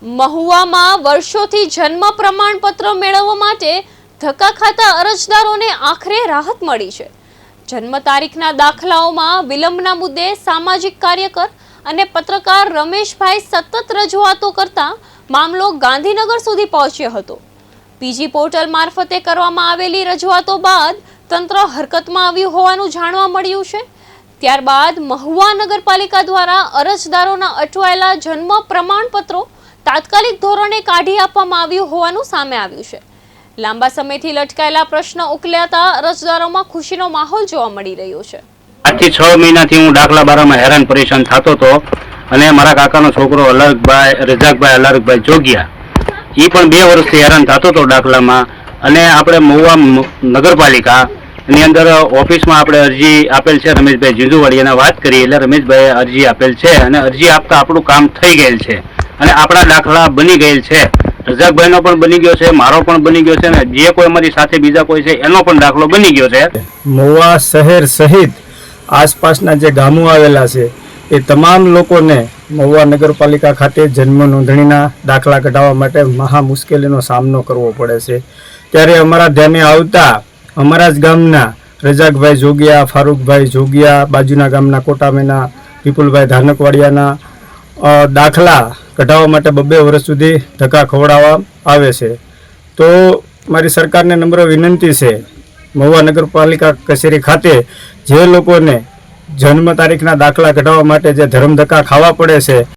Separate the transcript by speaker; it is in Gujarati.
Speaker 1: મહુવામાં વર્ષોથી જન્મ પ્રમાણપત્ર મેળવવા માટે ધક્કા ખાતા અરજદારોને આખરે રાહત મળી છે। જન્મ તારીખના દાખલાઓમાં વિલંબના મુદ્દે સામાજિક કાર્યકર અને પત્રકાર રમેશભાઈ સતત રજૂઆતો કરતા મામલો ગાંધીનગર સુધી પહોંચ્યો હતો। પીજી પોર્ટલ મારફતે કરવામાં આવેલી રજૂઆતો બાદ તંત્ર હરકતમાં આવ્યું હોવાનું જાણવા મળ્યું છે। ત્યારબાદ મહુવા નગરપાલિકા દ્વારા અરજદારોના અટવાયેલા જન્મ પ્રમાણપત્રો તાત્કાલિક ધોરણે કાઢી આપવામાં આવ્યું હોવાનું સામે આવ્યું છે। લાંબા સમયથી લટકાયેલા પ્રશ્ન ઉકેલાતા અરજદારોમાં ખુશીનો માહોલ જોવા મળી રહ્યો છે।
Speaker 2: આજથી 6 મહિનાથી હું દાખલા બારામાં હેરાન પરેશાન થતો હતો અને મારા કાકાનો છોકરો અલરગભાઈ રજાકભાઈ અલરગભાઈ જોગિયા એ પણ 2 વર્ષથી હેરાન થતો હતો દાખલામાં। અને આપણે મહુવા નગરપાલિકા ની અંદર ઓફિસમાં આપણે અરજી આપેલ છે રમેશભાઈ જીંજુવાડી અને વાત કરી એટલે રમેશભાઈએ અરજી આપેલ છે અને અરજી આપતા આપણું કામ થઈ ગયેલ છે અને આપણા દાખલા બની ગયેલ છે। રજાકભાઈનો પણ બની ગયો છે, મારો પણ બની ગયો છે અને જે કોઈ અમારી સાથે બીજા કોઈ છે એનો પણ દાખલો બની ગયો છે।
Speaker 3: મહુવા શહેર સહિત આસપાસના જે ગામો આવેલા છે એ તમામ લોકોને મહુવા નગરપાલિકા ખાતે જન્મ નોંધણીના દાખલા કઢાવવા માટે મહા મુશ્કેલીનો સામનો કરવો પડે છે। ત્યારે અમારા ધ્યાને આવતા અમારા જ ગામના રજાકભાઈ જોગિયા, ફારૂકભાઈ જોગિયા, બાજુના ગામના કોટામેના વિપુલભાઈ ધાનકવાડિયાના દાખલા કઢાવવા માટે 2 વર્ષ સુધી ધક્કા ખવડાવવા આવે છે। તો મારી સરકારને નમ્ર વિનંતી છે, મહુવા નગરપાલિકા કચેરી ખાતે જે લોકોને જન્મ તારીખના દાખલા કઢાવવા માટે જે ધરમ ધક્કા ખાવા પડે છે